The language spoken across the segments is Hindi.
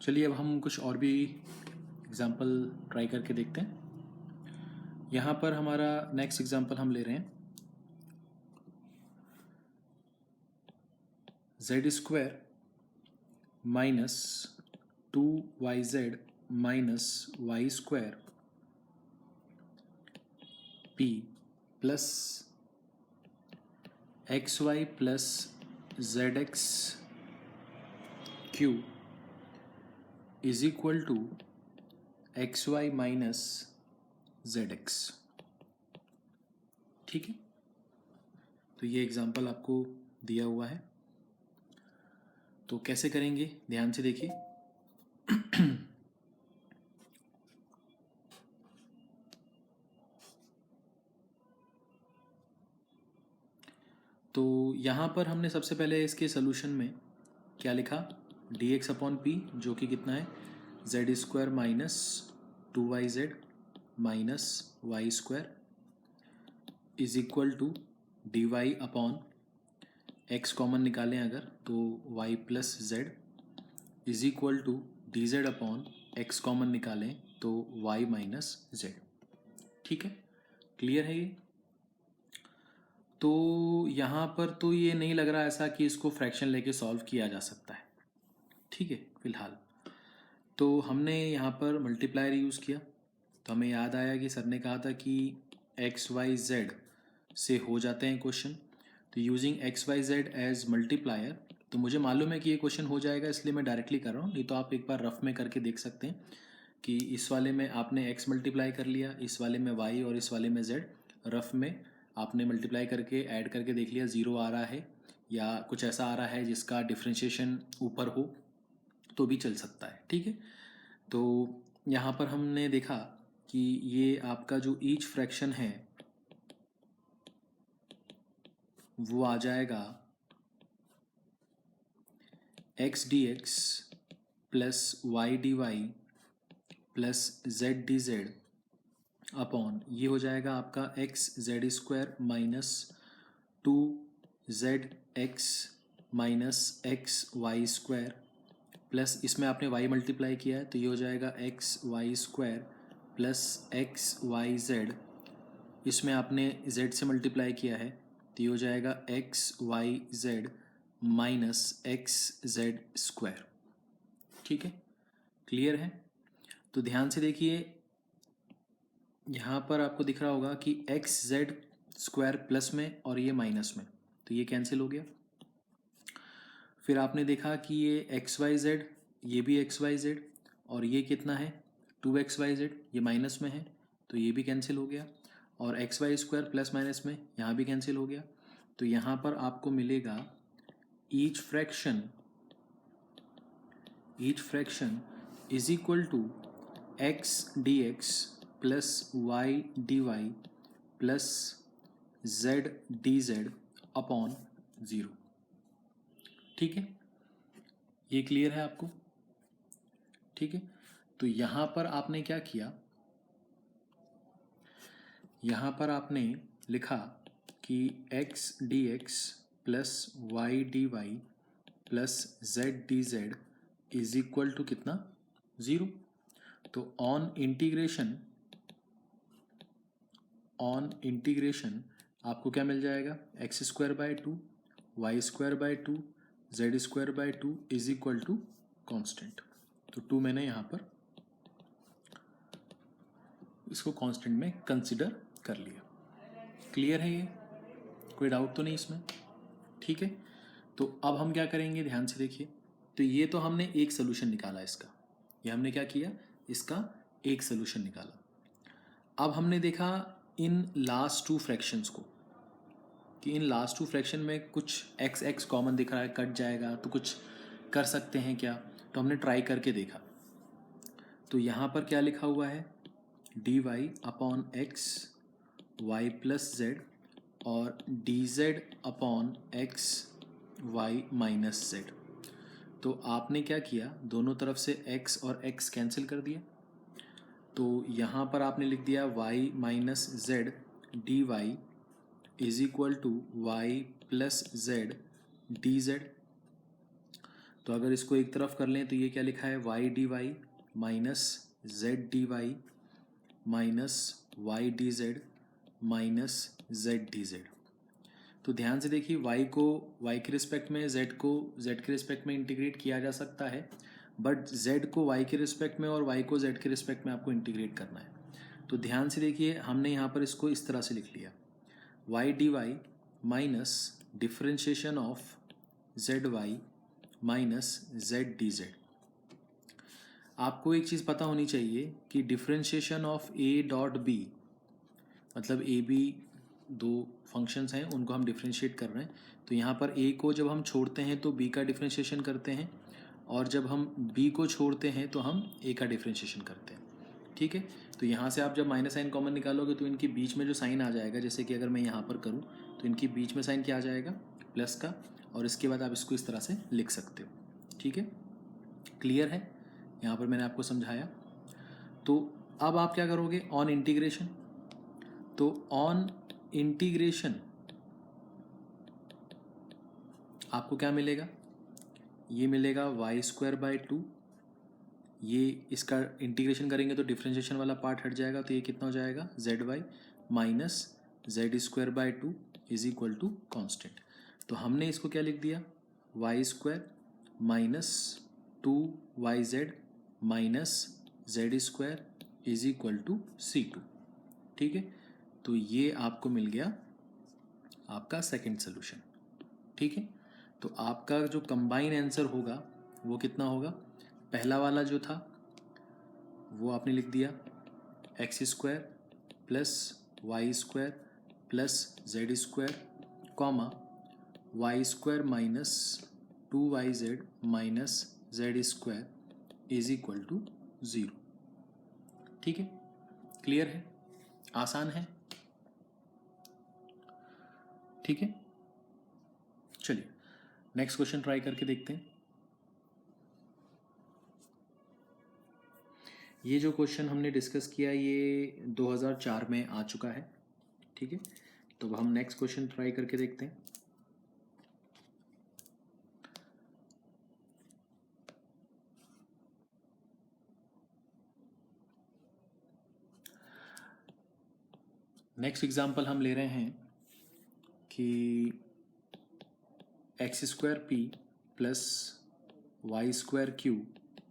चलिए अब हम कुछ और भी एग्जाम्पल ट्राई करके देखते हैं। यहाँ पर हमारा नेक्स्ट एग्जाम्पल हम ले रहे हैं z² minus 2yz minus y² p plus xy plus zx Q is equal to xy minus zx। ठीक है, तो ये एग्जाम्पल आपको दिया हुआ है, तो कैसे करेंगे ध्यान से देखिए। तो यहाँ पर हमने सबसे पहले इसके सोल्यूशन में क्या लिखा, dx अपॉन पी जो कि कितना है z² minus 2yz minus y² is equal to dy upon x common निकालें अगर तो y plus z is equal to dz upon x common निकालें तो y माइनस z। ठीक है, क्लियर है ये। तो यहाँ पर तो ये नहीं लग रहा ऐसा कि इसको फ्रैक्शन लेके सॉल्व किया जा सकता है। ठीक है, फिलहाल तो हमने यहाँ पर मल्टीप्लायर यूज़ किया, तो हमें याद आया कि सर ने कहा था कि एक्स वाई जेड से हो जाते हैं क्वेश्चन, तो using X Y Z as multiplier, तो मुझे मालूम है कि ये क्वेश्चन हो जाएगा इसलिए मैं डायरेक्टली कर रहा हूँ, नहीं तो आप एक बार रफ में करके देख सकते हैं कि इस वाले में आपने x मल्टीप्लाई कर लिया, इस वाले में y और इस वाले में z, रफ में आपने मल्टीप्लाई करके ऐड करके देख लिया ज़ीरो आ रहा है या कुछ ऐसा आ रहा है जिसका डिफ्रेंशिएशन ऊपर हो तो भी चल सकता है। ठीक है, तो यहाँ पर हमने देखा कि ये आपका जो ईच फ्रैक्शन है वो आ जाएगा x dx plus y dy plus z dz upon ये हो जाएगा आपका x² minus 2zx minus xy² plus इसमें आपने y मल्टीप्लाई किया है तो ये हो जाएगा xy² प्लस xyz, इसमें आपने z से मल्टीप्लाई किया है तो ये हो जाएगा xyz माइनस xz²। ठीक है, क्लियर है। तो ध्यान से देखिए, यहाँ पर आपको दिख रहा होगा कि xz² प्लस में और ये माइनस में, तो ये कैंसिल हो गया। फिर आपने देखा कि ये xyz, ये भी xyz और ये कितना है 2xyz, ये माइनस में है तो ये भी कैंसिल हो गया, और xy² प्लस माइनस में यहाँ भी कैंसिल हो गया। तो यहाँ पर आपको मिलेगा each fraction is equal to x dx plus y dy plus z dz upon 0। ठीक है, ये क्लियर है आपको। ठीक है, तो यहाँ पर आपने क्या किया, यहाँ पर आपने लिखा कि x dx plus y dy plus z dz is equal to कितना 0। तो ऑन इंटीग्रेशन आपको क्या मिल जाएगा, x² by 2 y² by 2 z² by 2 is equal to constant. तो 2 मैंने यहाँ पर इसको कांस्टेंट में कंसिडर कर लिया। क्लियर है ये, कोई डाउट तो नहीं इसमें। ठीक है, तो अब हम क्या करेंगे ध्यान से देखिए। तो ये तो हमने एक सोल्यूशन निकाला इसका, ये हमने क्या किया, इसका एक सोल्यूशन निकाला। अब हमने देखा इन लास्ट टू फ्रैक्शंस को कि इन लास्ट टू फ्रैक्शन में कुछ x कॉमन दिख रहा है, कट जाएगा तो कुछ कर सकते हैं क्या, तो हमने ट्राई करके देखा। तो यहाँ पर क्या लिखा हुआ है, dy upon x y plus z और dz upon x y minus z। तो आपने क्या किया, दोनों तरफ से x और x कैंसिल कर दिया, तो यहाँ पर आपने लिख दिया y minus z dy is equal to y plus z dz। तो अगर इसको एक तरफ कर लें तो ये क्या लिखा है, Y D Y minus Z D Y minus Y D Z minus Z D Z. तो ध्यान से देखिए, y को y के रिस्पेक्ट में, z को z के रिस्पेक्ट में इंटीग्रेट किया जा सकता है, बट z को y के रिस्पेक्ट में और y को z के रिस्पेक्ट में आपको इंटीग्रेट करना है। तो ध्यान से देखिए, हमने यहाँ पर इसको इस तरह से लिख लिया, y D Y minus differentiation of Z Y minus Z D Z. आपको एक चीज़ पता होनी चाहिए कि differentiation of a dot b, मतलब ए बी दो फंक्शंस हैं, उनको हम डिफ्रेंशिएट कर रहे हैं। तो यहाँ पर a को जब हम छोड़ते हैं तो b का डिफ्रेंशिएशन करते हैं, और जब हम b को छोड़ते हैं तो हम a का डिफ्रेंशिएशन करते हैं। ठीक है, तो यहाँ से आप जब माइनस साइन कॉमन निकालोगे तो इनके बीच में जो साइन आ जाएगा, जैसे कि अगर मैं यहाँ पर करूँ तो इनके बीच में साइन क्या आ जाएगा, प्लस का, और इसके बाद आप इसको इस तरह से लिख सकते हो। ठीक है, क्लियर है, यहाँ पर मैंने आपको समझाया। तो अब आप क्या करोगे, ऑन इंटीग्रेशन, तो ऑन इंटीग्रेशन आपको क्या मिलेगा, ये मिलेगा वाई स्क्वायर बाई टू, ये इसका इंटीग्रेशन करेंगे तो डिफ्रेंशिएशन वाला पार्ट हट जाएगा, तो ये कितना हो जाएगा, Z Y minus Z square by two is equal to constant. तो हमने इसको क्या लिख दिया, Y square minus two Y Z minus Z square is equal to C two. ठीक है, तो ये आपको मिल गया आपका सेकंड सोल्यूशन। ठीक है, तो आपका जो कंबाइन आंसर होगा वो कितना होगा, पहला वाला जो था वो आपने लिख दिया X square plus Y square plus Z square comma Y square minus two Y Z minus Z square is equal to zero. ठीक है, क्लियर है, आसान है। ठीक है, चलिए नेक्स्ट क्वेश्चन ट्राई करके देखते हैं। ये जो क्वेश्चन हमने डिस्कस किया ये 2004 में आ चुका है। ठीक है, तो हम नेक्स्ट क्वेश्चन ट्राई करके देखते हैं। नेक्स्ट एग्जांपल हम ले रहे हैं कि X square P plus Y square Q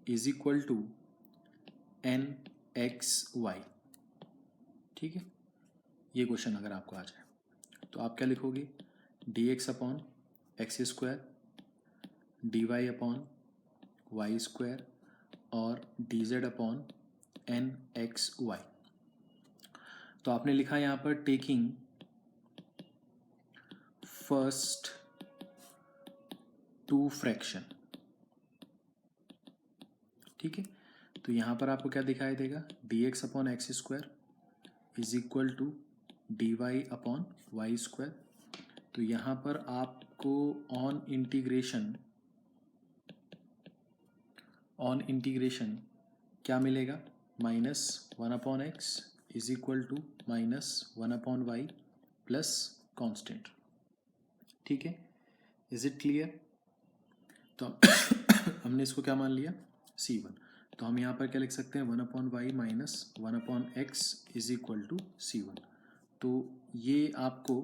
is equal to N X Y. ठीक है, ये क्वेश्चन अगर आपको आ जाए तो आप क्या लिखोगे, D x upon X square D Y upon Y square और D Z upon N X Y. तो आपने लिखा यहाँ पर टेकिंग फर्स्ट टू फ्रैक्शन। ठीक है, तो यहाँ पर आपको क्या दिखाई देगा, D x upon X square is equal to D Y upon Y square. तो यहाँ पर आपको ऑन इंटीग्रेशन क्या मिलेगा, minus one upon X is equal to minus one upon Y plus constant. ठीक है, इज इट क्लियर। तो हमने इसको क्या मान लिया, C1। तो हम यहाँ पर क्या लिख सकते हैं, one upon Y minus one upon X is equal to C1। तो ये आपको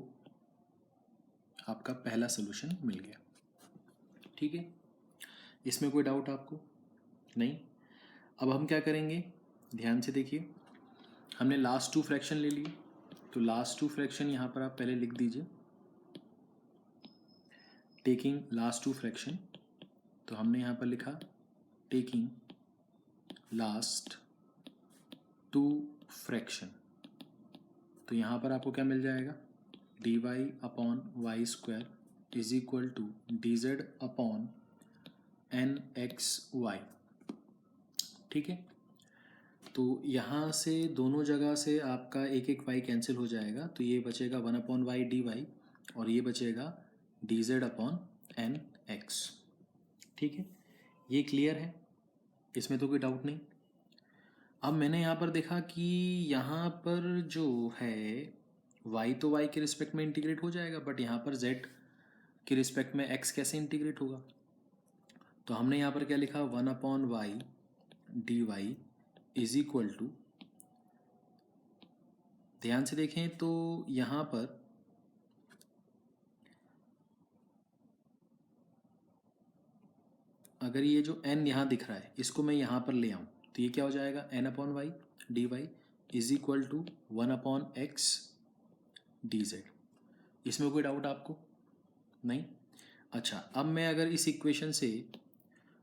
आपका पहला सोल्यूशन मिल गया। ठीक है, इसमें कोई डाउट आपको नहीं। अब हम क्या करेंगे, ध्यान से देखिए, हमने लास्ट टू फ्रैक्शन ले लिए, तो लास्ट टू फ्रैक्शन यहाँ पर आप पहले लिख दीजिए, टेकिंग लास्ट टू फ्रैक्शन। तो हमने यहाँ पर लिखा टेकिंग लास्ट टू फ्रैक्शन। तो यहाँ पर आपको क्या मिल जाएगा, D Y upon Y square is equal to D Z upon N X Y. ठीक है, तो यहाँ से दोनों जगह से आपका एक एक वाई कैंसिल हो जाएगा, तो ये बचेगा one upon Y D Y और ये बचेगा D Z upon N X. ठीक है, ये क्लियर है, इसमें तो कोई डाउट नहीं। अब मैंने यहाँ पर देखा कि यहाँ पर जो है y तो y के रिस्पेक्ट में इंटीग्रेट हो जाएगा, बट यहाँ पर z के रिस्पेक्ट में x कैसे इंटीग्रेट होगा। तो हमने यहाँ पर क्या लिखा, 1/y dy is equal to, ध्यान से देखें तो यहाँ पर अगर ये जो n यहाँ दिख रहा है इसको मैं यहाँ पर ले आऊँ तो ये क्या हो जाएगा, n/y dy is equal to 1/x dz। इसमें कोई डाउट आपको नहीं? अच्छा, अब मैं अगर इस इक्वेशन से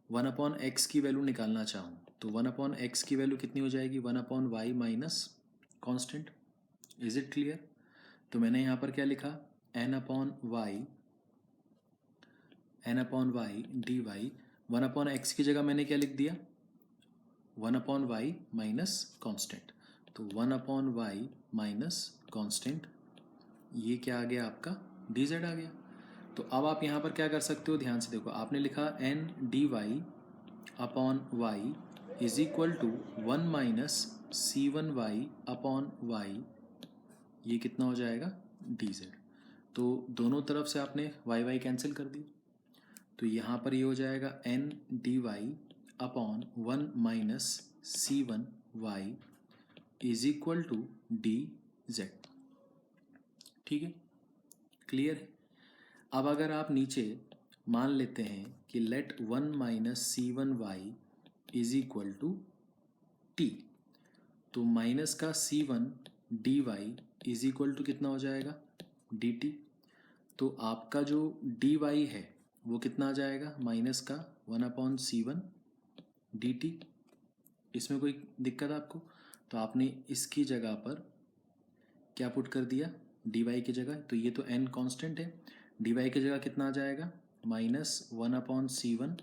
1/x की वैल्यू निकालना चाहूँ तो 1/x की वैल्यू कितनी हो जाएगी, 1/y minus constant. Is it clear? तो मैंने यहाँ पर क्या लिखा, n/y dy, 1/x की जगह मैंने क्या लिख दिया, 1/y माइनस कॉन्स्टेंट। तो 1/y माइनस कॉन्स्टेंट, ये क्या आ गया आपका, dz आ गया। तो अब आप यहाँ पर क्या कर सकते हो, ध्यान से देखो, आपने लिखा n dy/y is equal to 1 minus c1y/y, ये कितना हो जाएगा, dz। तो दोनों तरफ से आपने y कैंसिल कर दी, तो यहाँ पर ये हो जाएगा n dy/1 minus c1y is equal to dz। ठीक है, क्लियर है? अब अगर आप नीचे मान लेते हैं कि let 1 minus c1y is equal to t, तो माइनस का c1 dy is equal to कितना हो जाएगा, dt। तो आपका जो dy है वो कितना आ जाएगा, माइनस का 1/c1 dt। इसमें कोई दिक्कत आपको? तो आपने इसकी जगह पर क्या पुट कर दिया, dy की जगह, तो ये तो n कांस्टेंट है, dy की जगह कितना आ जाएगा, माइनस 1/c1,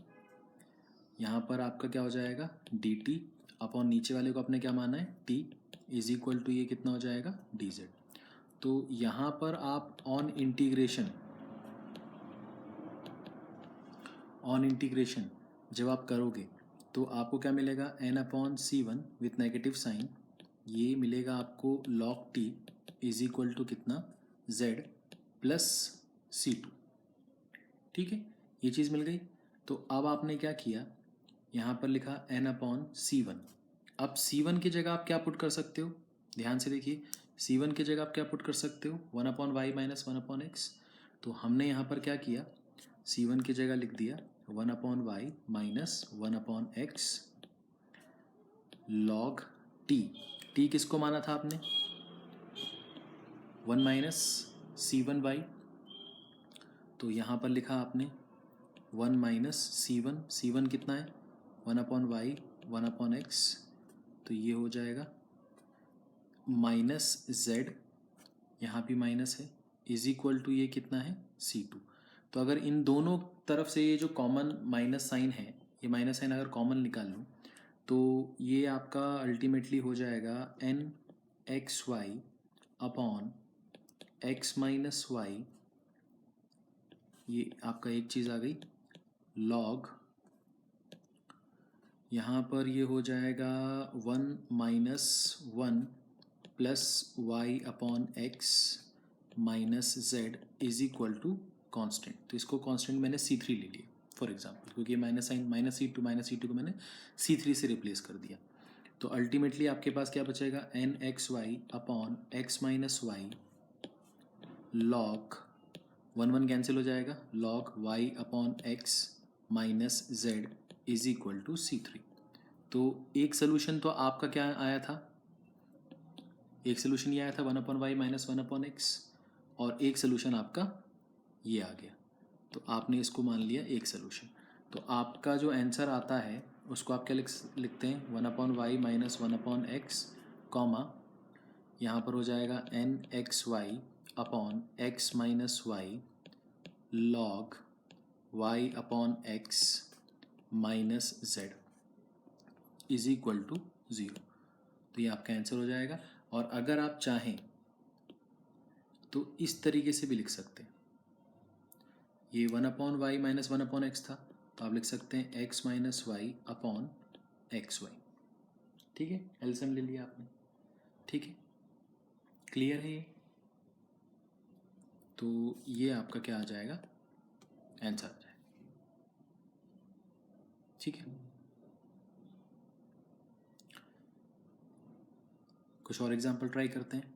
यहाँ पर आपका क्या हो जाएगा, dt अपॉन नीचे वाले को आपने क्या माना है, t इज इक्वल टू ये कितना हो जाएगा, dz। तो यहाँ पर आप ऑन इंटीग्रेशन जब आप करोगे तो आपको क्या मिलेगा, n/c1 विथ नेगेटिव साइन, ये मिलेगा आपको log t is equal to कितना, z प्लस c2। ठीक है, ये चीज़ मिल गई। तो अब आपने क्या किया, यहाँ पर लिखा n/c1। अब c1 की जगह आप क्या पुट कर सकते हो, ध्यान से देखिए, c1 की जगह आप क्या पुट कर सकते हो, 1/y माइनस 1/x। तो हमने यहाँ पर क्या किया, c1 की जगह लिख दिया 1/y minus 1/x log t किसको माना था आपने, 1 माइनस c1y। तो यहाँ पर लिखा आपने 1 माइनस c1 कितना है, 1/y 1/x, तो ये हो जाएगा माइनस z, यहाँ भी माइनस है, इज इक्वल टू ये कितना है, c2। तो अगर इन दोनों तरफ से ये जो कॉमन माइनस साइन है, ये माइनस साइन अगर कॉमन निकाल लूँ तो ये आपका अल्टीमेटली हो जाएगा n(xy) upon x minus y, ये आपका एक चीज़ आ गई, log, यहाँ पर ये हो जाएगा 1 minus 1 plus y upon x minus z is equal to constant. तो इसको कॉन्स्टेंट मैंने c3 ले लिया फॉर एग्जांपल, क्योंकि माइनस साइन माइनस c2 को मैंने c3 से रिप्लेस कर दिया। तो अल्टीमेटली आपके पास क्या बचेगा, n(xy) upon x minus y log 1 cancel हो जाएगा, log y upon x minus z is equal to c3। तो एक सोल्यूशन तो आपका क्या आया था, एक सोल्यूशन ये आया था 1/y माइनस 1/x, और एक सोल्यूशन आपका ये आ गया। तो आपने इसको मान लिया एक सोल्यूशन। तो आपका जो आंसर आता है उसको आप क्या लिखते हैं, 1/y माइनस 1/x कॉमा, यहाँ पर हो जाएगा n(xy) upon x minus y log y upon x minus z is equal to 0। तो ये आपका आंसर हो जाएगा। और अगर आप चाहें तो इस तरीके से भी लिख सकते हैं, ये 1/y माइनस 1/x था, तो आप लिख सकते हैं x minus y upon x Y. ठीक है, एलसीएम ले लिया आपने। ठीक है, क्लियर है ये? तो ये आपका क्या आ जाएगा, आंसर आ जाएगा। ठीक है, कुछ और एग्जांपल ट्राई करते हैं।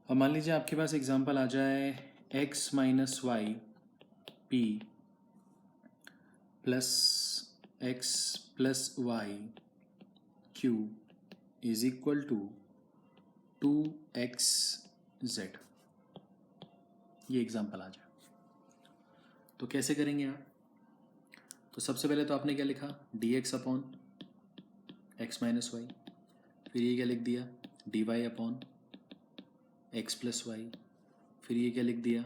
अब मान लीजिए आपके पास एग्जांपल आ जाए x minus y p plus x plus y q is equal to 2xz। ये एग्जांपल आ जाए तो कैसे करेंगे आप? तो सबसे पहले तो आपने क्या लिखा, dx upon x minus y, फिर ये क्या लिख दिया, dy upon x plus y, फिर ये क्या लिख दिया,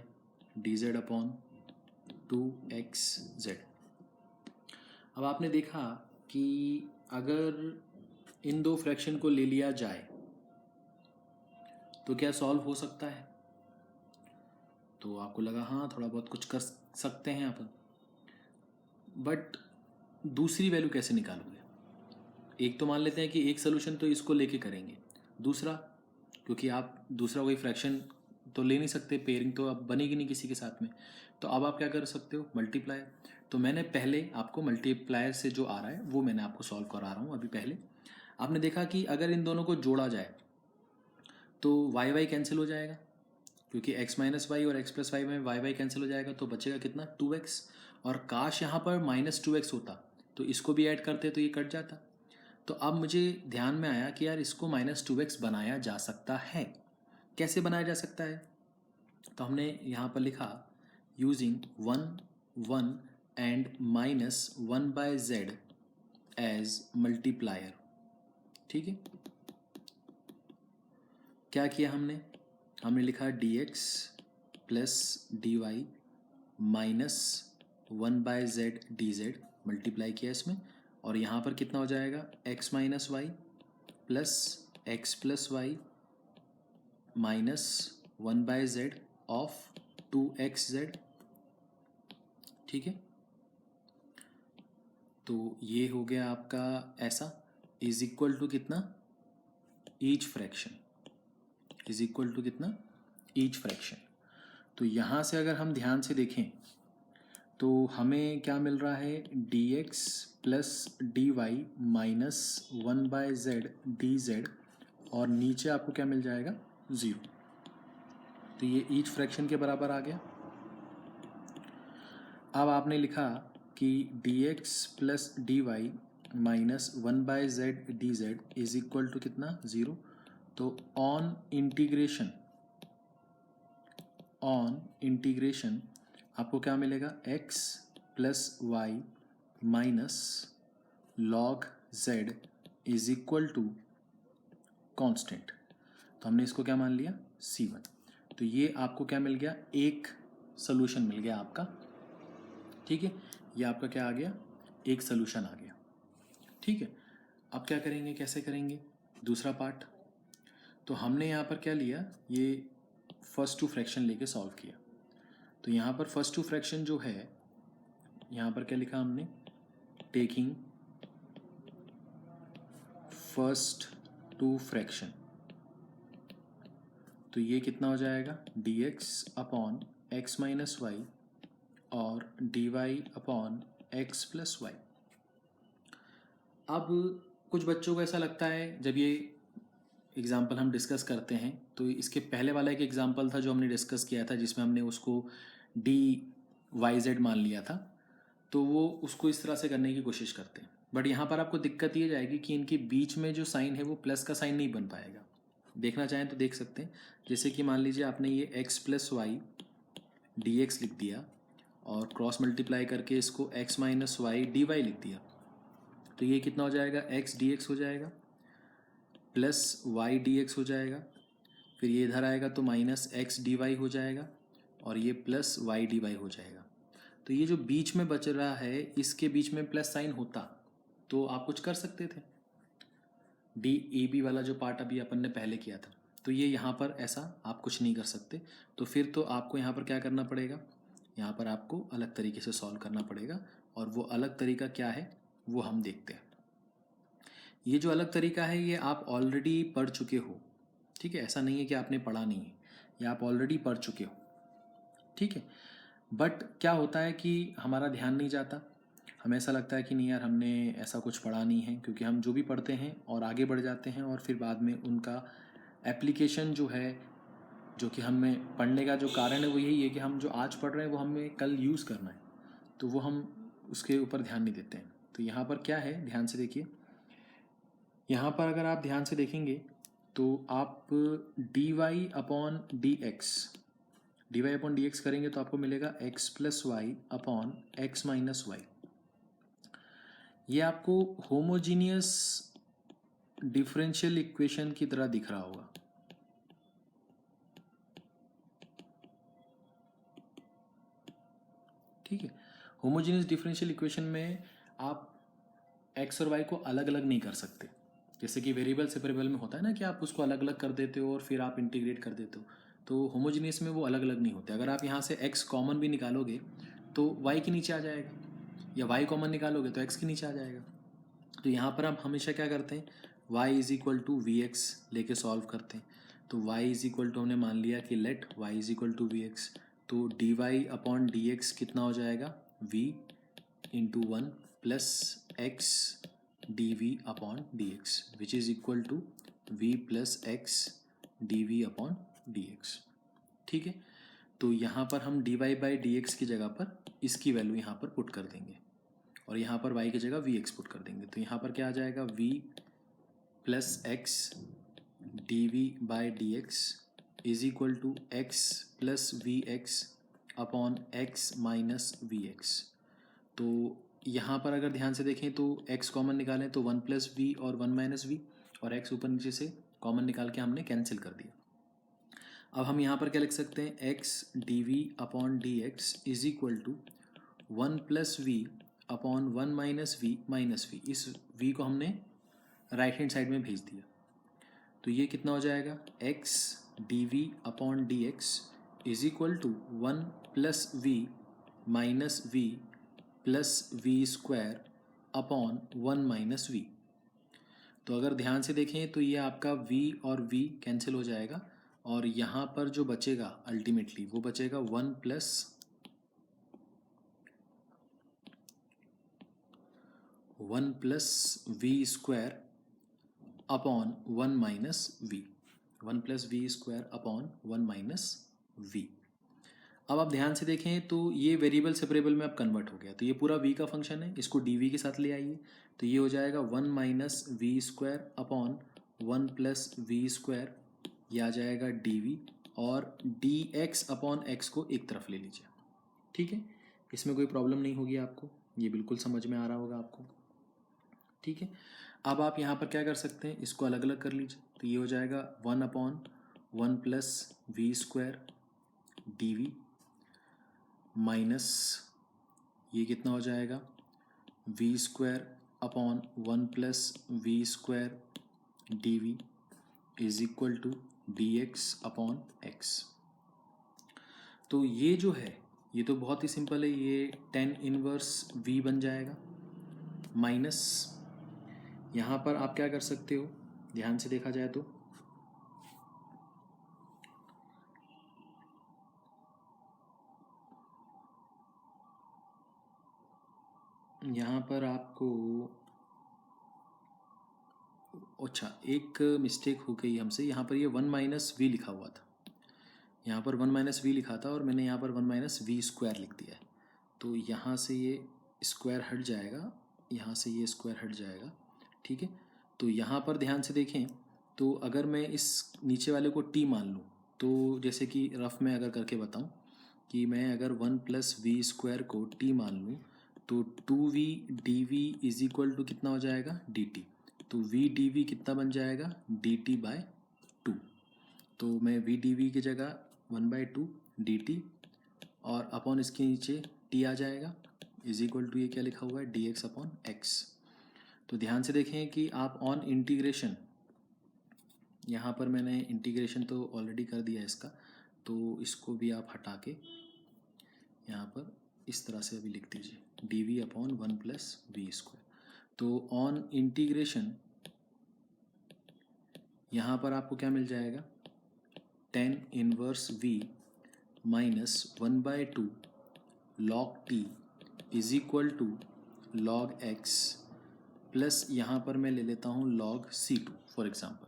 dz अपॉन 2xz। अब आपने देखा कि अगर इन दो फ्रैक्शन को ले लिया जाए तो क्या सॉल्व हो सकता है? तो आपको लगा हाँ थोड़ा बहुत कुछ कर सकते हैं अपन, बट दूसरी वैल्यू कैसे निकालोगे? एक तो मान लेते हैं कि एक सोल्यूशन तो इसको लेके करेंगे, दूसरा क्योंकि आप दूसरा कोई फ्रैक्शन तो ले नहीं सकते, पेयरिंग तो अब बनेगी नहीं किसी के साथ में, तो अब आप क्या कर सकते हो, मल्टीप्लाई। तो मैंने पहले आपको मल्टीप्लायर से जो आ रहा है वो मैंने आपको सॉल्व करा रहा हूँ अभी। पहले आपने देखा कि अगर इन दोनों को जोड़ा जाए तो वाई वाई कैंसिल हो जाएगा, क्योंकि x माइनस वाई और x प्लस वाई में वाई वाई कैंसिल हो जाएगा, तो बचेगा कितना, 2x। और काश यहाँ पर -2x होता तो इसको भी ऐड करते तो ये कट जाता। तो अब मुझे ध्यान में आया कि यार इसको -2x बनाया जा सकता है। कैसे बनाया जा सकता है? तो हमने यहाँ पर लिखा using 1 1 and -1/z as multiplier. ठीक है, क्या किया हमने लिखा dx plus dy minus 1/z dz, multiply किया इसमें, और यहाँ पर कितना हो जाएगा, x minus y plus x plus y minus 1/z of 2xz। ठीक है, तो ये हो गया आपका ऐसा, इज इक्वल टू कितना, each fraction, is equal to कितना, ईच फ्रैक्शन। तो यहाँ से अगर हम ध्यान से देखें तो हमें क्या मिल रहा है, dx plus dy minus 1/z dz, और नीचे आपको क्या मिल जाएगा, 0। तो ये ईच फ्रैक्शन के बराबर आ गया। अब आपने लिखा कि dx plus dy minus 1/z dz is equal to कितना, 0। तो ऑन इंटीग्रेशन आपको क्या मिलेगा, x plus y minus log z is equal to constant. तो हमने इसको क्या मान लिया, c1। तो ये आपको क्या मिल गया, एक सोल्यूशन मिल गया आपका। ठीक है, ये आपका क्या आ गया, एक सोल्यूशन आ गया। ठीक है, अब क्या करेंगे, कैसे करेंगे दूसरा पार्ट? तो हमने यहाँ पर क्या लिया, ये फर्स्ट टू फ्रैक्शन लेके सॉल्व किया। तो यहाँ पर फर्स्ट टू फ्रैक्शन जो है, यहाँ पर क्या लिखा हमने, टेकिंग फर्स्ट टू फ्रैक्शन। तो ये कितना हो जाएगा, dx upon x minus y और dy upon x plus y. अब कुछ बच्चों को ऐसा लगता है जब ये एग्जाम्पल हम डिस्कस करते हैं, तो इसके पहले वाला एक एग्जाम्पल था जो हमने डिस्कस किया था जिसमें हमने उसको dy/z मान लिया था, तो वो उसको इस तरह से करने की कोशिश करते हैं। बट यहाँ पर आपको दिक्कत ये जाएगी कि इनके बीच में जो साइन है वो प्लस का साइन नहीं बन पाएगा। देखना चाहें तो देख सकते हैं, जैसे कि मान लीजिए आपने ये x प्लस वाई डी लिख दिया और क्रॉस मल्टीप्लाई करके इसको x माइनस वाई डी लिख दिया। तो ये कितना हो जाएगा, एक्स डी एक्स हो जाएगा प्लस वाई डी एक्स हो जाएगा, फिर ये इधर आएगा तो माइनस एक्स डी वाई हो जाएगा और ये प्लस वाई डी वाई हो जाएगा। तो ये जो बीच में बच रहा है इसके बीच में प्लस साइन होता तो आप कुछ कर सकते थे, डी ए बी वाला जो पार्ट अभी अपन ने पहले किया था। तो ये यहाँ पर ऐसा आप कुछ नहीं कर सकते, तो फिर तो आपको यहाँ पर क्या करना पड़ेगा, यहाँ पर आपको अलग तरीके से सॉल्व करना पड़ेगा। और वो अलग तरीका क्या है वो हम देखते हैं। ये जो अलग तरीका है ये आप ऑलरेडी पढ़ चुके हो, ठीक है, ऐसा नहीं है कि आपने पढ़ा नहीं है, ये आप ऑलरेडी पढ़ चुके हो, ठीक है। बट क्या होता है कि हमारा ध्यान नहीं जाता, हमें ऐसा लगता है कि नहीं यार हमने ऐसा कुछ पढ़ा नहीं है, क्योंकि हम जो भी पढ़ते हैं और आगे बढ़ जाते हैं और फिर बाद में उनका एप्लीकेशन जो है, जो कि हमें पढ़ने का जो कारण है वो यही है कि हम जो आज पढ़ रहे हैं वो हमें कल यूज़ करना है, तो वो हम उसके ऊपर ध्यान नहीं देते हैं। तो यहाँ पर क्या है, ध्यान से देखिए, यहाँ पर अगर आप ध्यान से देखेंगे तो आप d Y upon D x करेंगे तो आपको मिलेगा x plus y upon x minus y. ये आपको होमोजीनियस डिफरेंशियल इक्वेशन की तरह दिख रहा होगा, ठीक है। होमोजीनियस डिफरेंशियल इक्वेशन में आप एक्स और वाई को अलग अलग नहीं कर सकते, जैसे कि वेरिएबल सेपरेबल में होता है ना कि आप उसको अलग अलग कर देते हो और फिर आप इंटीग्रेट कर देते हो, तो होमोजीनियस में वो अलग अलग नहीं होते। अगर आप यहाँ से x कॉमन भी निकालोगे तो y के नीचे आ जाएगा, या y कॉमन निकालोगे तो x के नीचे आ जाएगा। तो यहाँ पर आप हमेशा क्या करते हैं, y is equal to we x लेके सॉल्व करते हैं। तो y इज इक्वल टू हमने मान लिया कि let y is equal to we x, तो D Y upon D X कितना हो जाएगा, v into one plus x D we upon D X which is equal to v plus x D we upon D X, ठीक है। तो यहाँ पर हम D Y by D X की जगह पर इसकी वैल्यू यहाँ पर पुट कर देंगे और यहाँ पर y की जगह वी एक्स पुट कर देंगे। तो यहाँ पर क्या आ जाएगा, v plus x D v by D x is equal to x plus v x upon x minus v x. तो यहाँ पर अगर ध्यान से देखें तो x कॉमन निकालें तो वन प्लस वी और वन माइनस वी, और x ऊपर नीचे से कॉमन निकाल के हमने कैंसिल कर दिया। अब हम यहाँ पर क्या लिख सकते हैं, x d we upon D x is equal to one plus v upon one minus v. इस v को हमने राइट हैंड साइड में भेज दिया, तो ये कितना हो जाएगा, x d we upon D x is equal to one plus v minus v plus v square upon one minus v. तो अगर ध्यान से देखें तो ये आपका v और v कैंसिल हो जाएगा और यहाँ पर जो बचेगा अल्टीमेटली वो बचेगा one plus v square upon one minus v, one plus v square upon one minus v. अब आप ध्यान से देखें तो ये वेरिएबल सेपरेबल में अब कन्वर्ट हो गया, तो ये पूरा v का फंक्शन है, इसको dv के साथ ले आइए तो ये हो जाएगा one minus v square upon one plus v square, ये आ जाएगा dv, और dx अपॉन x को एक तरफ ले लीजिए, ठीक है। इसमें कोई प्रॉब्लम नहीं होगी आपको, ये बिल्कुल समझ में आ रहा होगा आपको, ठीक है। अब आप यहाँ पर क्या कर सकते हैं, इसको अलग अलग कर लीजिए, तो ये हो जाएगा one upon one plus v square d v minus ये कितना हो जाएगा, v square upon one plus v square d v is equal to d x upon x. तो ये जो है ये तो बहुत ही सिंपल है, ये टेन इनवर्स v बन जाएगा माइनस यहाँ पर आप क्या कर सकते हो, ध्यान से देखा जाए तो यहाँ पर आपको अच्छा एक मिस्टेक हो गई हमसे, यहाँ पर ये वन माइनस वी लिखा हुआ था, यहाँ पर वन माइनस वी लिखा था और मैंने यहाँ पर वन माइनस वी स्क्वायर लिख दिया है। तो यहाँ से ये स्क्वायर हट जाएगा, यहाँ से ये स्क्वायर हट जाएगा, ठीक है। तो यहाँ पर ध्यान से देखें तो अगर मैं इस नीचे वाले को t मान लूँ, तो जैसे कि रफ में अगर करके बताऊँ कि मैं अगर वन प्लस वी स्क्वायर को t मान लूँ तो 2v dv is equal to कितना हो जाएगा dt। तो v dv कितना बन जाएगा dt/2। तो मैं v dv की जगह 1/2 dt और अपॉन इसके नीचे t आ जाएगा इज इक्वल टू ये क्या लिखा हुआ है dx/x। तो ध्यान से देखें कि आप ऑन इंटीग्रेशन, यहाँ पर मैंने इंटीग्रेशन तो ऑलरेडी कर दिया इसका, तो इसको भी आप हटा के यहाँ पर इस तरह से अभी लिख दीजिए dv/1 + v²। तो ऑन इंटीग्रेशन यहाँ पर आपको क्या मिल जाएगा tan इनवर्स v माइनस 1/2 log t is equal to log x plus यहाँ पर मैं ले लेता हूँ log c2 फॉर एग्जाम्पल।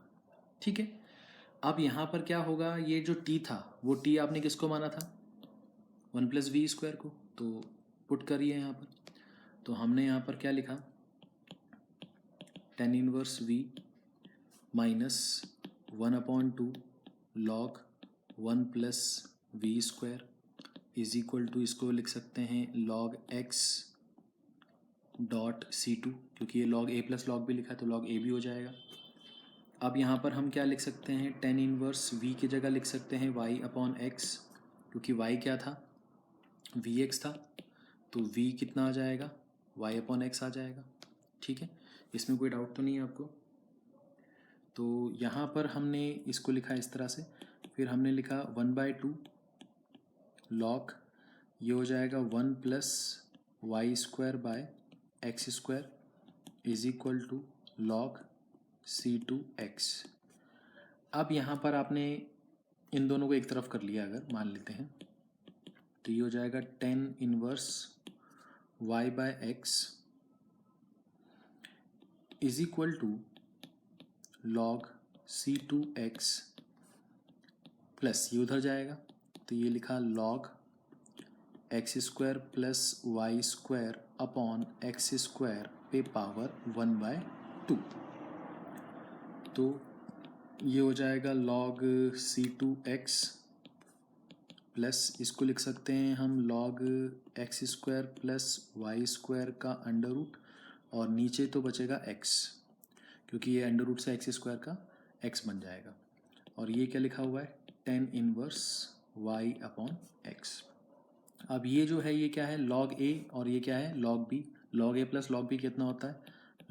ठीक है, अब यहाँ पर क्या होगा, ये जो t था वो t आपने किसको माना था 1 + v² को, तो पुट करिए यहाँ पर। तो हमने यहाँ पर क्या लिखा tan इनवर्स v माइनस 1/2 log 1 + v² is equal to, इसको लिख सकते हैं log x डॉट c2, क्योंकि ये log a + log b लिखा है तो log a भी हो जाएगा। अब यहाँ पर हम क्या लिख सकते हैं, tan इनवर्स v की जगह लिख सकते हैं y/x, क्योंकि y क्या था vx था, तो v कितना आ जाएगा y/x आ जाएगा। ठीक है, इसमें कोई डाउट तो नहीं है आपको। तो यहाँ पर हमने इसको लिखा इस तरह से, फिर हमने लिखा 1/2 log, ये हो जाएगा 1 + y²/x² is equal to log c2x। अब यहाँ पर आपने इन दोनों को एक तरफ कर लिया अगर मान लेते हैं, तो ये हो जाएगा tan inverse y/x is equal to log c2x plus ये उधर जाएगा, तो ये लिखा log x² + y² upon x² पे पावर 1/2। तो ये हो जाएगा log c2x प्लस इसको लिख सकते हैं हम log x² + y² का अंडर रूट, और नीचे तो बचेगा x, क्योंकि ये अंडर रूट से x² का x बन जाएगा। और ये क्या लिखा हुआ है tan इनवर्स y/x। अब ये जो है ये क्या है log a और ये क्या है log b। log a + log b कितना होता है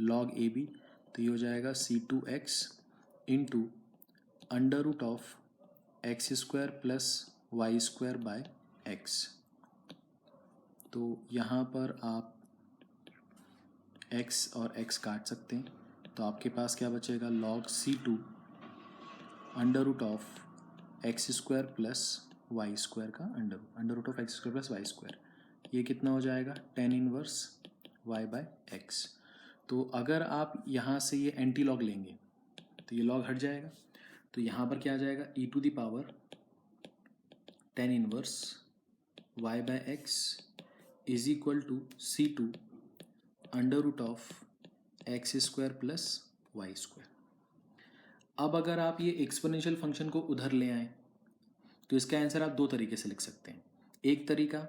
log ab, तो ये हो जाएगा c2x into under root of x² + y²/x। तो यहाँ पर आप x और x काट सकते हैं, तो आपके पास क्या बचेगा log c2 under root of x² + y² का under root of x² + y²। ये कितना हो जाएगा tan इनवर्स y/x। तो अगर आप यहाँ से ये एंटी लॉग लेंगे तो ये लॉग हट जाएगा, तो यहाँ पर क्या आ जाएगा e⁻ tan inverse y/x is equal to c2 under root of x² + y²। अब अगर आप ये एक्सपोनेंशियल फंक्शन को उधर ले आएँ तो इसका आंसर आप दो तरीके से लिख सकते हैं। एक तरीका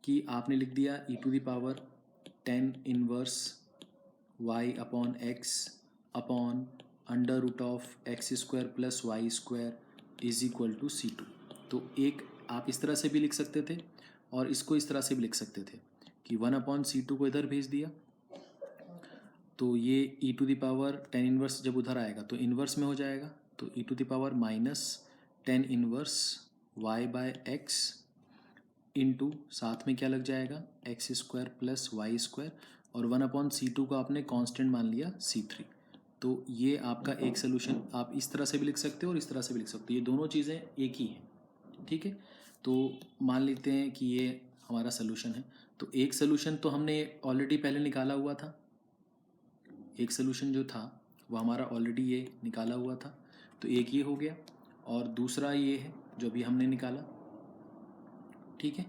कि आपने लिख दिया e⁻ tan inverse y/x upon under root of x² + y² is equal to c2। तो एक आप इस तरह से भी लिख सकते थे और इसको इस तरह से भी लिख सकते थे कि 1/c2 को इधर भेज दिया, तो ये e⁻ tan इनवर्स जब उधर आएगा तो इन्वर्स में हो जाएगा, तो e⁻ minus tan inverse y/x into साथ में क्या लग जाएगा x² + y², और 1/c2 को आपने कांस्टेंट मान लिया c3। तो ये आपका एक सोल्यूशन, आप इस तरह से भी लिख सकते हो और इस तरह से भी लिख सकते हो, ये दोनों चीज़ें एक ही हैं। ठीक है, तो मान लेते हैं कि ये हमारा सोल्यूशन है। तो एक सोल्यूशन तो हमने ऑलरेडी पहले निकाला हुआ था, एक सोल्यूशन जो था वो हमारा ऑलरेडी ये निकाला हुआ था, तो एक ये हो गया और दूसरा ये है जो भी हमने निकाला। ठीक है,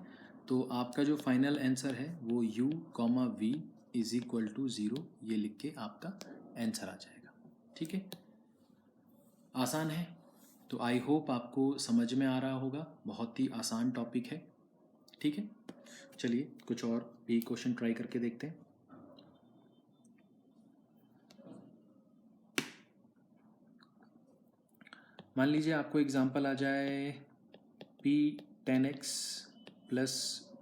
तो आपका जो फाइनल आंसर है वो u, v is equal to 0 ये लिख के आपका आंसर आ जाएगा। ठीक है, आसान है। तो आई होप आपको समझ में आ रहा होगा, बहुत ही आसान टॉपिक है। ठीक है। चलिए कुछ और भी क्वेश्चन ट्राई करके देखते हैं। मान लीजिए आपको एग्जांपल आ जाए P 10x plus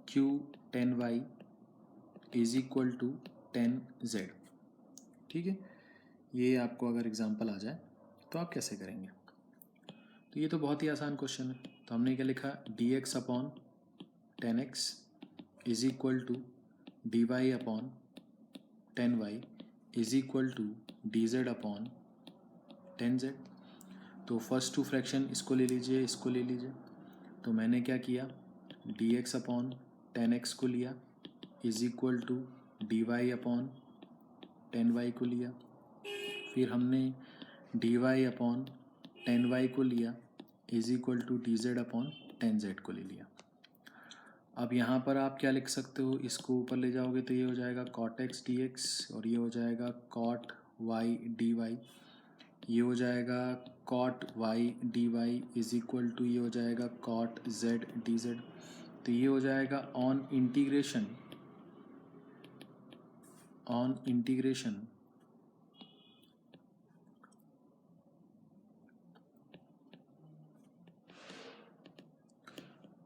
Q 10y is equal to 10z। ठीक है, ये आपको अगर एग्जांपल आ जाए तो आप कैसे करेंगे? तो ये तो बहुत ही आसान क्वेश्चन है। तो हमने क्या लिखा, dx upon 10x is equal to dy upon 10y is equal to dz upon 10z। तो फर्स्ट टू फ्रैक्शन इसको ले लीजिए, इसको ले लीजिए। तो मैंने क्या किया, dx अपॉन 10x को लिया is equal to dy upon 10y को लिया। फिर हमने dy अपॉन 10y को लिया is equal to dz upon 10z को ले लिया। अब यहाँ पर आप क्या लिख सकते हो, इसको ऊपर ले जाओगे तो ये हो जाएगा cot x dx और ये हो जाएगा cot y dy। ये हो जाएगा cot y dy is equal to ये हो जाएगा cot z dz। तो ये हो जाएगा ऑन इंटीग्रेशन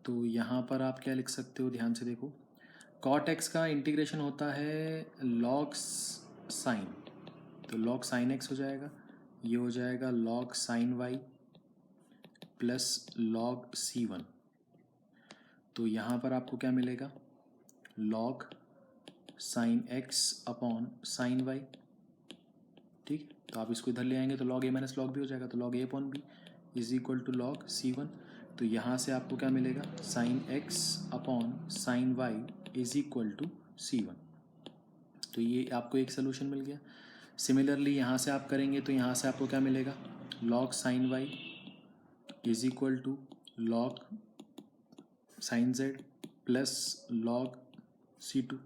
तो यहाँ पर आप क्या लिख सकते हो, ध्यान से देखो। cot x का इंटीग्रेशन होता है log साइन, तो log साइन x हो जाएगा। ये हो जाएगा log sine y plus log c1। तो यहाँ पर आपको क्या मिलेगा, log sine x upon sine y। ठीक, तो आप इसको इधर ले आएंगे तो log a minus log b हो जाएगा। तो log a upon b is equal to log c1। तो यहाँ से आपको क्या मिलेगा, sine x upon sine y is equal to c1। तो ये आपको एक सोल्यूशन मिल गया। सिमिलरली यहाँ से आप करेंगे तो यहाँ से आपको क्या मिलेगा, log sine y is equal to log sine z plus log c2।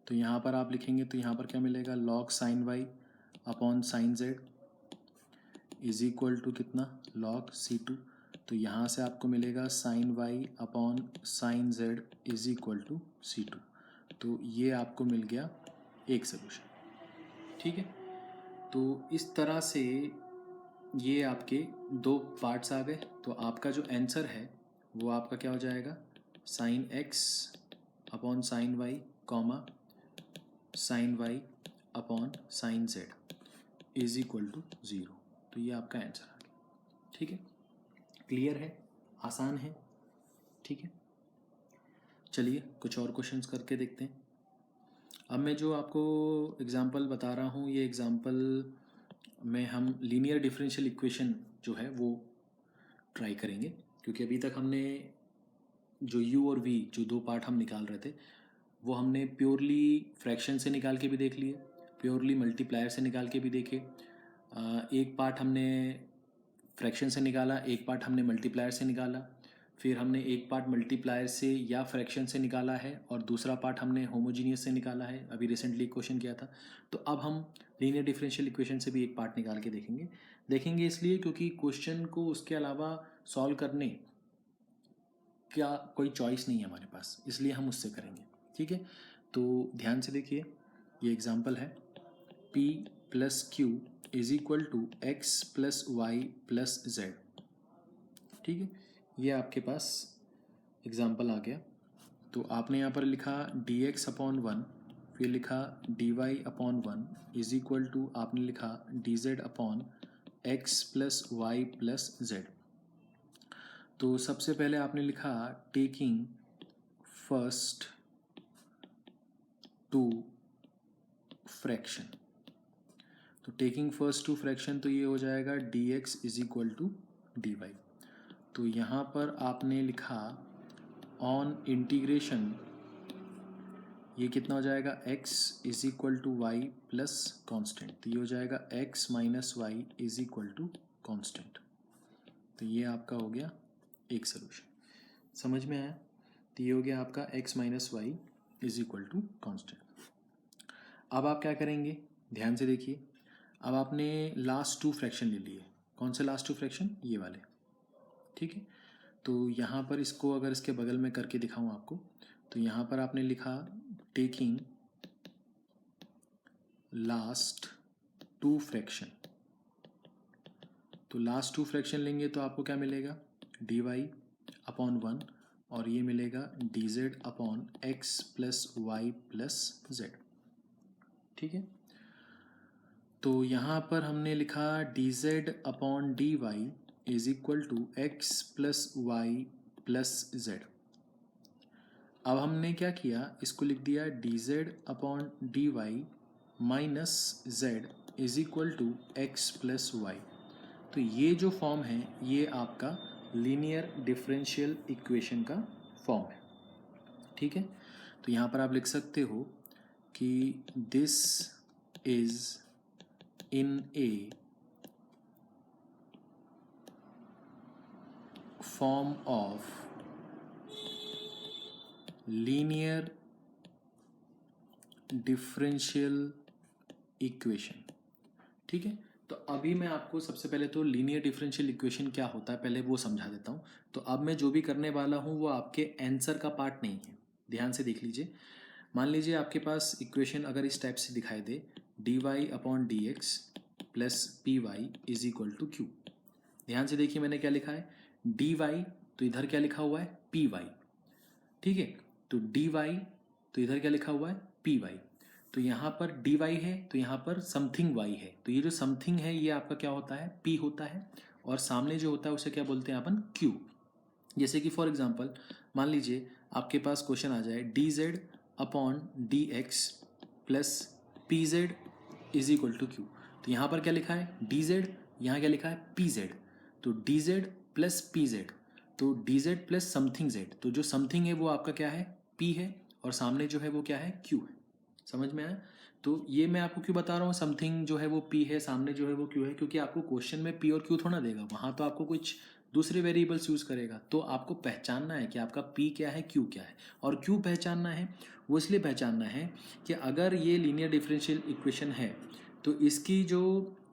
तो यहाँ पर आप लिखेंगे तो यहाँ पर क्या मिलेगा, log sine y upon sine z is equal to कितना, log c2। तो यहाँ से आपको मिलेगा sine y upon sine z is equal to c2। तो ये आपको मिल गया एक सोल्यूशन। ठीक है, तो इस तरह से ये आपके दो पार्ट्स आ गए। तो आपका जो आंसर है वो आपका क्या हो जाएगा, sine x upon sine y comma sine y upon sine z is equal to 0। तो ये आपका आंसर आ गया। ठीक है, क्लियर है, आसान है। ठीक है, चलिए कुछ और क्वेश्चंस करके देखते हैं। अब मैं जो आपको एग्जांपल बता रहा हूँ, ये एग्जांपल में हम लीनियर डिफरेंशियल इक्वेशन जो है वो ट्राई करेंगे, क्योंकि अभी तक हमने जो u और v जो दो पार्ट हम निकाल रहे थे वो हमने प्योरली फ्रैक्शन से निकाल के भी देख लिए, प्योरली मल्टीप्लायर से निकाल के भी देखे। एक पार्ट हमने फ्रैक्शन से निकाला, एक पार्ट हमने मल्टीप्लायर से निकाला, फिर हमने एक पार्ट मल्टीप्लायर से या फ्रैक्शन से निकाला है और दूसरा पार्ट हमने होमोजीनियस से निकाला है, अभी रिसेंटली क्वेश्चन किया था। तो अब हम लीनियर डिफरेंशियल इक्वेशन से भी एक पार्ट निकाल के देखेंगे इसलिए क्योंकि क्वेश्चन को उसके अलावा सॉल्व करने क्या कोई चॉइस नहीं है हमारे पास, इसलिए हम उससे करेंगे। ठीक है, तो ध्यान से देखिए, ये एग्जांपल है P plus Q is equal to x plus y plus z. ठीक है, ये आपके पास एग्जांपल आ गया। तो आपने यहाँ पर लिखा dx अपॉन 1, फिर लिखा dy upon 1 is equal to आपने लिखा dz upon x plus y plus z. तो सबसे पहले आपने लिखा टेकिंग फर्स्ट टू फ्रैक्शन। तो टेकिंग फर्स्ट टू फ्रैक्शन, तो ये हो जाएगा dx is equal to dy। तो यहाँ पर आपने लिखा ऑन इंटीग्रेशन, ये कितना हो जाएगा, x is equal to y plus constant. तो ये हो जाएगा x minus y is equal to constant. तो ये आपका हो गया एक सोल्यूशन, समझ में आया? तो ये हो गया आपका x minus y is equal to constant. अब आप क्या करेंगे, ध्यान से देखिए। अब आपने लास्ट टू फ्रैक्शन ले लिए। कौन से लास्ट टू फ्रैक्शन, ये वाले। ठीक है, तो यहाँ पर इसको अगर इसके बगल में करके दिखाऊं आपको, तो यहाँ पर आपने लिखा टेकिंग लास्ट टू फ्रैक्शन। तो लास्ट टू फ्रैक्शन लेंगे तो आपको क्या मिलेगा, dy अपॉन 1, और ये मिलेगा dz upon x plus y plus z. ठीक है, तो यहाँ पर हमने लिखा dz upon dy is equal to x plus y plus z. अब हमने क्या किया, इसको लिख दिया dz upon dy minus z is equal to x plus y. तो ये जो फॉर्म है ये आपका लीनियर डिफरेंशियल इक्वेशन का फॉर्म है। ठीक है, तो यहाँ पर आप लिख सकते हो कि this is in A form of linear differential equation. ठीक है, तो अभी मैं आपको सबसे पहले तो लीनियर डिफरेंशियल इक्वेशन क्या होता है पहले वो समझा देता हूँ। तो अब मैं जो भी करने वाला हूँ वो आपके आंसर का पार्ट नहीं है, ध्यान से देख लीजिए। मान लीजिए आपके पास इक्वेशन अगर इस टाइप से दिखाई दे, D Y upon D x plus P Y is equal to Q. ध्यान से देखिए मैंने क्या लिखा है, डी वाई तो इधर क्या लिखा हुआ है, पी वाई। ठीक है, तो डी वाई तो इधर क्या लिखा हुआ है, पी वाई। तो यहाँ पर डी वाई है तो यहाँ पर समथिंग वाई है, तो ये जो समथिंग है ये आपका क्या होता है, पी होता है, और सामने जो होता है उसे क्या बोलते हैं अपन, क्यू। जैसे कि फॉर एग्जांपल मान लीजिए आपके पास क्वेश्चन आ जाए d Z upon D x plus P z is equal to q. तो यहाँ पर क्या लिखा है, डी जेड, यहाँ क्या लिखा है, पी जेड। तो D Z plus P Z, तो D Z plus something Z, तो जो समथिंग है वो आपका क्या है, पी है, और सामने जो है वो क्या है, क्यू है। समझ में आया। तो ये मैं आपको क्यों बता रहा हूँ समथिंग जो है वो पी है, सामने जो है वो क्यू है, क्योंकि आपको क्वेश्चन में पी और क्यू थोड़ा देगा, वहाँ तो आपको कुछ दूसरे वेरिएबल्स यूज़ करेगा। तो आपको पहचानना है कि आपका पी क्या है, क्यू क्या है। और क्यों पहचानना है, वो इसलिए पहचानना है कि अगर ये लीनियर डिफरेंशियल इक्वेशन है तो इसकी जो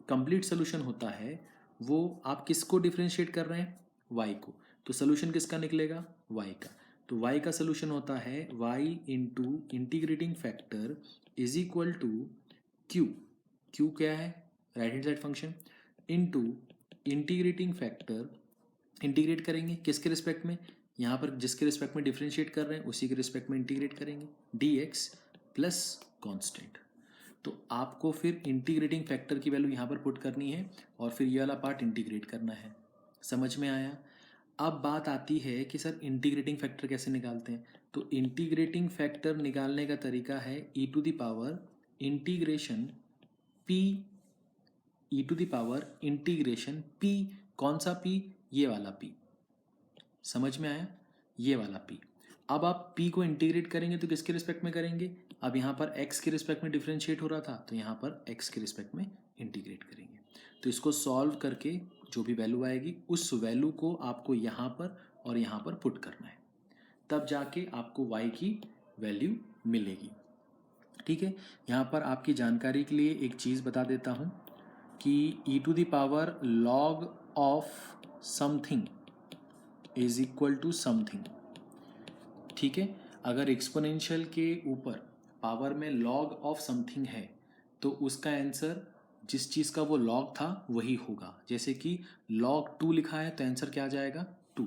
कंप्लीट सोल्यूशन होता है वो आप किसको डिफरेंशिएट कर रहे हैं, वाई को। तो सोल्यूशन किसका निकलेगा, वाई का। तो y का सोल्यूशन होता है y into integrating factor is equal to q। q क्या है, right hand side function, into integrating factor, integrate करेंगे किसके रिस्पेक्ट में, यहाँ पर जिसके रिस्पेक्ट में डिफरेंशिएट कर रहे हैं उसी के रिस्पेक्ट में इंटीग्रेट करेंगे, dx प्लस कॉन्स्टेंट। तो आपको फिर इंटीग्रेटिंग फैक्टर की वैल्यू यहाँ पर पुट करनी है और फिर ये वाला पार्ट इंटीग्रेट करना है। समझ में आया। अब बात आती है कि सर इंटीग्रेटिंग फैक्टर कैसे निकालते हैं। तो इंटीग्रेटिंग फैक्टर निकालने का तरीका है e to the power integration p, e to the power integration p। कौन सा p, ये वाला p। समझ में आया, ये वाला p। अब आप p को इंटीग्रेट करेंगे तो किसके रिस्पेक्ट में करेंगे, अब यहाँ पर x के रिस्पेक्ट में डिफरेंशिएट हो रहा था तो यहाँ पर x के रिस्पेक्ट में इंटीग्रेट करेंगे। तो इसको सॉल्व करके जो भी वैल्यू आएगी उस वैल्यू को आपको यहाँ पर और यहाँ पर पुट करना है, तब जाके आपको y की वैल्यू मिलेगी। ठीक है, यहाँ पर आपकी जानकारी के लिए एक चीज़ बता देता हूँ कि e to the power log of something is equal to something. ठीक है, अगर एक्सपोनेंशियल के ऊपर पावर में log ऑफ समथिंग है तो उसका आंसर जिस चीज़ का वो log था वही होगा। जैसे कि log 2 लिखा है तो आंसर क्या आ जाएगा, 2।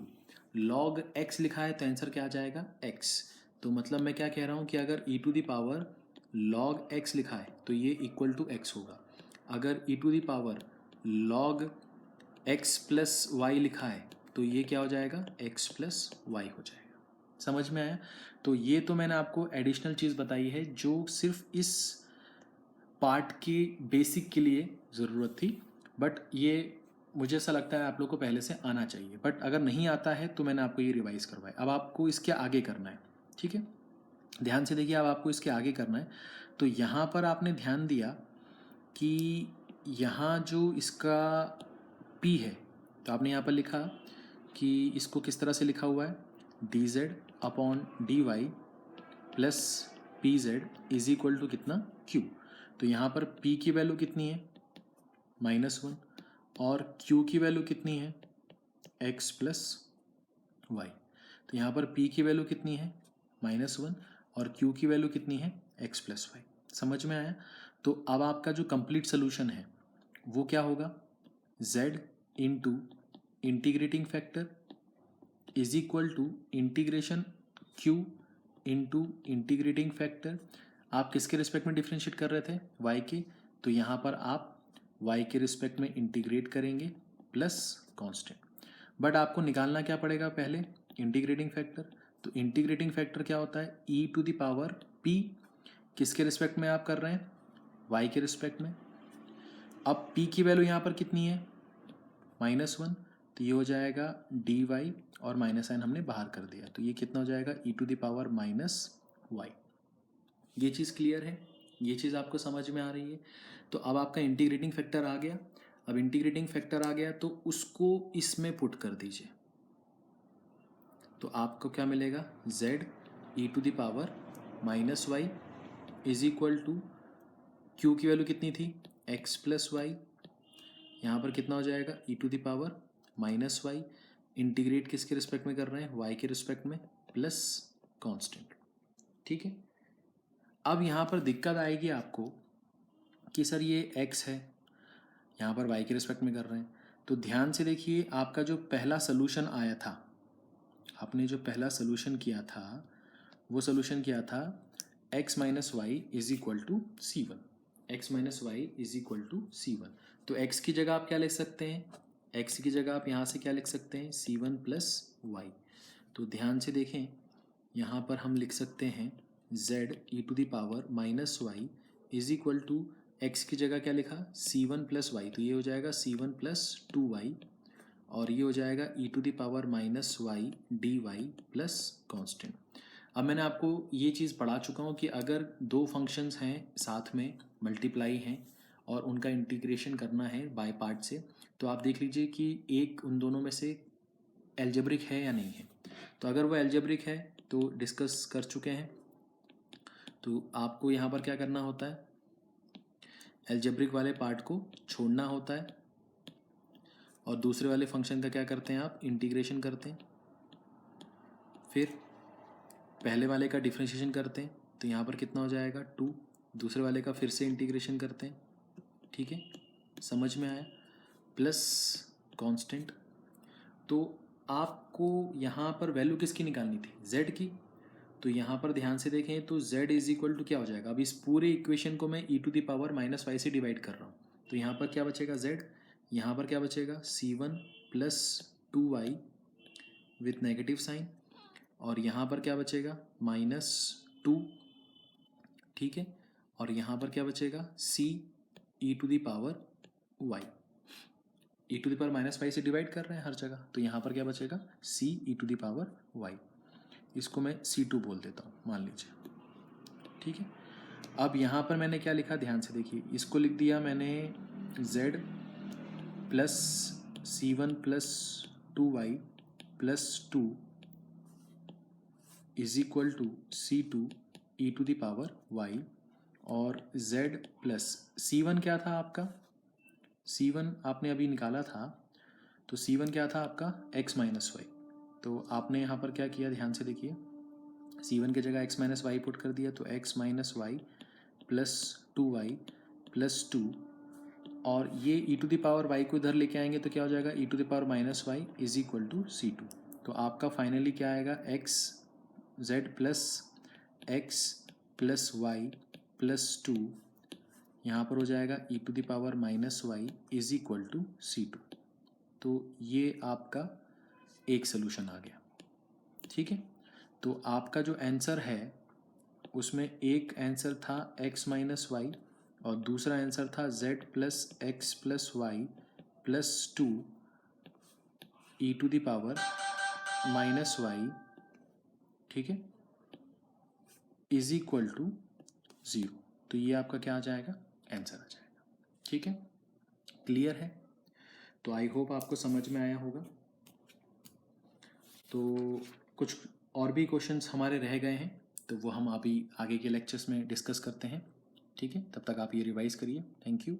log x लिखा है तो आंसर क्या आ जाएगा, x। तो मतलब मैं क्या कह रहा हूँ कि अगर e to the power log x लिखा है तो ये इक्वल टू x होगा। अगर e to the power log x plus y लिखा है तो ये क्या हो जाएगा, x प्लस वाई हो जाएगा। समझ में आया। तो ये तो मैंने आपको एडिशनल चीज़ बताई है जो सिर्फ इस पार्ट की बेसिक के लिए ज़रूरत थी, बट ये मुझे ऐसा लगता है आप लोग को पहले से आना चाहिए, बट अगर नहीं आता है तो मैंने आपको ये रिवाइज़ करवाया। अब आपको इसके आगे करना है। ठीक है, ध्यान से देखिए, अब आपको इसके आगे करना है। तो यहाँ पर आपने ध्यान दिया कि यहाँ जो इसका P है तो आपने यहाँ पर लिखा कि इसको किस तरह से लिखा हुआ है, d Z upon d y plus P z is equal to कितना, क्यू। तो यहाँ पर P की वैल्यू कितनी है, -1, और Q की वैल्यू कितनी है, x प्लस y। तो यहाँ पर p की वैल्यू कितनी है -1 और q की वैल्यू कितनी है x प्लस वाई। समझ में आया? तो अब आपका जो कंप्लीट सोल्यूशन है वो क्या होगा, z into integrating factor is equal to integration q into integrating factor. आप किसके रिस्पेक्ट में डिफ्रेंशिएट कर रहे थे, y के, तो यहाँ पर आप y के रिस्पेक्ट में इंटीग्रेट करेंगे प्लस कांस्टेंट। बट आपको निकालना क्या पड़ेगा पहले, इंटीग्रेटिंग फैक्टर। तो इंटीग्रेटिंग फैक्टर क्या होता है, e to the power p। किसके रिस्पेक्ट में आप कर रहे हैं, y के रिस्पेक्ट में। अब p की वैल्यू यहाँ पर कितनी है -1, तो ये हो जाएगा dy और माइनस साइन हमने बाहर कर दिया, तो ये कितना हो जाएगा e to the power -y। ये चीज़ क्लियर है, ये चीज़ आपको समझ में आ रही है। तो अब आपका इंटीग्रेटिंग फैक्टर आ गया। अब इंटीग्रेटिंग फैक्टर आ गया तो उसको इसमें पुट कर दीजिए, तो आपको क्या मिलेगा, z e to the power -y is equal to q की वैल्यू कितनी थी x प्लस वाई, यहाँ पर कितना हो जाएगा e to the power -y। Integrate किसके रिस्पेक्ट में कर रहे हैं, y के रिस्पेक्ट में, प्लस कांस्टेंट। ठीक है। अब यहाँ पर दिक्कत आएगी आपको कि सर ये x है, यहाँ पर y के रिस्पेक्ट में कर रहे हैं। तो ध्यान से देखिए, आपका जो पहला सोल्यूशन आया था, आपने जो पहला सोल्यूशन किया था वो सोल्यूशन किया था x minus y is equal to C1, x minus y is equal to C1। तो x की जगह आप क्या लिख सकते हैं, x की जगह आप यहाँ से क्या लिख सकते हैं, C1 प्लस वाई। तो ध्यान से देखें, यहाँ पर हम लिख सकते हैं z e to the power -y is equal to x की जगह क्या लिखा, C1 प्लस वाई, तो ये हो जाएगा C1 प्लस 2y और ये हो जाएगा e to the power -y dy plus constant. अब मैंने आपको ये चीज़ पढ़ा चुका हूँ कि अगर दो फंक्शंस हैं साथ में मल्टीप्लाई हैं और उनका इंटीग्रेशन करना है बाय पार्ट से, तो आप देख लीजिए कि एक उन दोनों में से एल्जेब्रिक है या नहीं है। तो अगर वो एल्जेब्रिक है तो डिस्कस कर चुके हैं, तो आपको यहाँ पर क्या करना होता है, एल्जेब्रिक वाले पार्ट को छोड़ना होता है और दूसरे वाले फंक्शन का क्या करते हैं आप, इंटीग्रेशन करते हैं। फिर पहले वाले का डिफ्रेंशिएशन करते हैं, तो यहाँ पर कितना हो जाएगा 2, दूसरे वाले का फिर से इंटीग्रेशन करते हैं। ठीक है, समझ में आया, प्लस कांस्टेंट। तो आपको यहाँ पर वैल्यू किसकी निकालनी थी, z की। तो यहाँ पर ध्यान से देखें तो z इज इक्वल टू क्या हो जाएगा, अब इस पूरे इक्वेशन को मैं e to the power -y से डिवाइड कर रहा हूँ, तो यहाँ पर क्या बचेगा z, यहाँ पर क्या बचेगा C1 plus 2y with negative sign और यहाँ पर क्या बचेगा -2। ठीक है, और यहाँ पर क्या बचेगा c e to the power y, e to the power -y से डिवाइड कर रहे हैं हर जगह, तो यहाँ पर क्या बचेगा c e to the power y। इसको मैं C2 बोल देता हूँ मान लीजिए। ठीक है, अब यहाँ पर मैंने क्या लिखा, ध्यान से देखिए, इसको लिख दिया मैंने z plus C1 plus 2y plus 2 is equal to C2 e to the power y और z प्लस C1 क्या था आपका, C1 आपने अभी निकाला था, तो C1 क्या था आपका x माइनस वाई। तो आपने यहाँ पर क्या किया, ध्यान से देखिए, C1 की जगह x माइनस वाई पुट कर दिया, तो x minus y plus 2y plus 2 और ये e to the power y को इधर लेके आएंगे तो क्या हो जाएगा, e to the power -y is equal to C2। तो आपका फाइनली क्या आएगा, x z plus x plus y plus 2, यहाँ पर हो जाएगा e to the power -y is equal to C2। तो ये आपका एक सोल्यूशन आ गया। ठीक है, तो आपका जो आंसर है उसमें एक आंसर था x माइनस वाई और दूसरा आंसर था z plus x plus y plus 2 e to the power -y, ठीक है, इज इक्वल टू 0। तो ये आपका क्या आ जाएगा, आंसर आ जाएगा। ठीक है, क्लियर है। तो आई होप आपको समझ में आया होगा। तो कुछ और भी क्वेश्चंस हमारे रह गए हैं, तो वो हम अभी आगे के लेक्चर्स में डिस्कस करते हैं। ठीक है, तब तक आप ये रिवाइज करिए। Thank you.